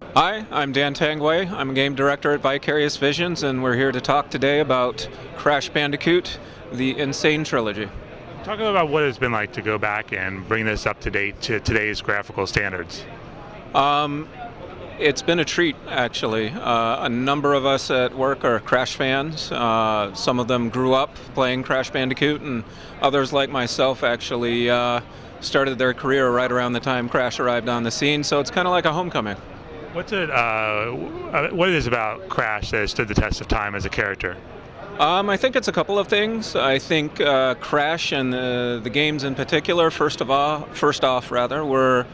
Hi, I'm Dan Tanguay. I'm a game director at Vicarious Visions, and we're here to talk today about Crash Bandicoot, the Sane Trilogy. Talk about what it's been like to go back and bring this up to date to today's graphical standards. It's been a treat, actually. A number of us at work are Crash fans. Some of them grew up playing Crash Bandicoot, and others, like myself, actually started their career right around the time Crash arrived on the scene, so it's kind of like a homecoming. What it is about Crash that has stood the test of time as a character? I think it's a couple of things. I think Crash and the games in particular, first off, were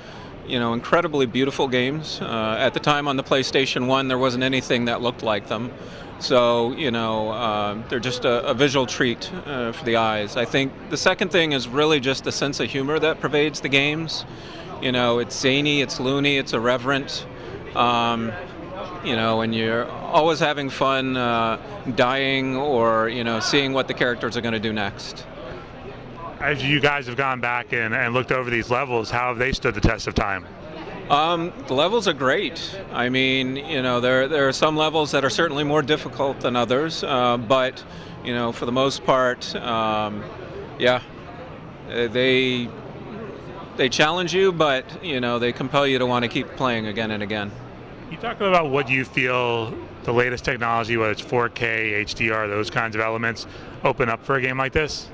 incredibly beautiful games. At the time on the PlayStation 1, there wasn't anything that looked like them. So, they're just a visual treat for the eyes. I think the second thing is really just the sense of humor that pervades the games. It's zany, it's loony, it's irreverent. And you're always having fun dying or, seeing what the characters are going to do next. As you guys have gone back and looked over these levels, how have they stood the test of time? The levels are great. I mean, there are some levels that are certainly more difficult than others, but, for the most part, they challenge you, but, they compel you to want to keep playing again and again. You talk about what you feel the latest technology, whether it's 4K, HDR, those kinds of elements, open up for a game like this?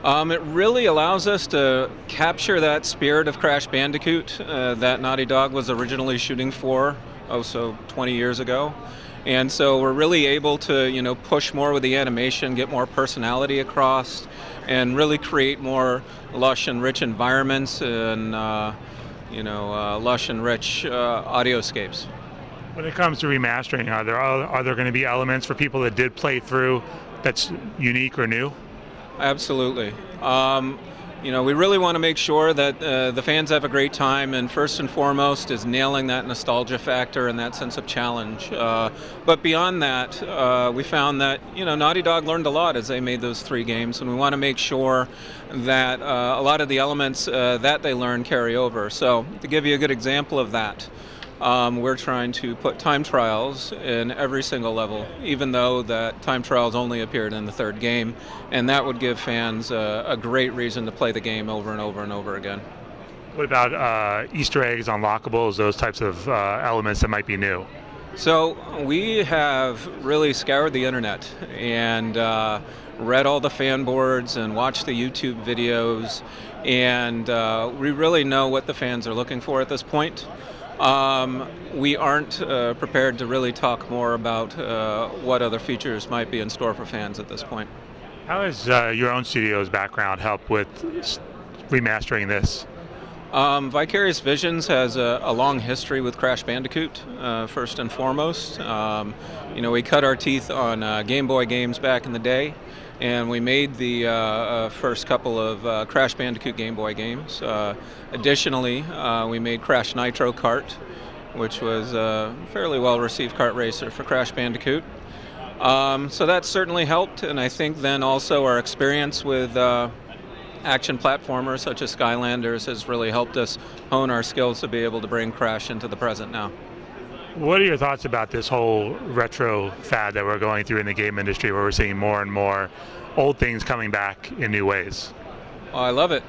It really allows us to capture that spirit of Crash Bandicoot that Naughty Dog was originally shooting for, 20 years ago. And so we're really able to, push more with the animation, get more personality across, and really create more lush and rich environments and, lush and rich audioscapes. When it comes to remastering, are there going to be elements for people that did play through that's unique or new? Absolutely. We really want to make sure that the fans have a great time, and first and foremost is nailing that nostalgia factor and that sense of challenge. But beyond that, we found that Naughty Dog learned a lot as they made those three games, and we want to make sure that a lot of the elements that they learned carry over. So to give you a good example of that, we're trying to put time trials in every single level, even though that time trials only appeared in the third game, and that would give fans a great reason to play the game over and over and over again. What about Easter eggs, unlockables, those types of elements that might be new? So we have really scoured the internet and read all the fan boards and watched the YouTube videos, and we really know what the fans are looking for at this point. We aren't prepared to really talk more about what other features might be in store for fans at this point. How has your own studio's background helped with remastering this? Vicarious Visions has a long history with Crash Bandicoot, first and foremost. We cut our teeth on Game Boy games back in the day, and we made the first couple of Crash Bandicoot Game Boy games. Additionally, we made Crash Nitro Kart, which was a fairly well-received kart racer for Crash Bandicoot. So that certainly helped, and I think then also our experience with action platformers such as Skylanders has really helped us hone our skills to be able to bring Crash into the present now. What are your thoughts about this whole retro fad that we're going through in the game industry, where we're seeing more and more old things coming back in new ways? Well, I love it,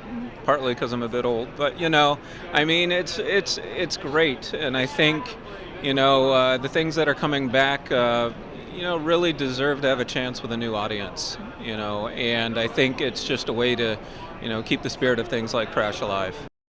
partly because I'm a bit old, but it's great, and I think the things that are coming back really deserve to have a chance with a new audience, and I think it's just a way to keep the spirit of things like Crash alive.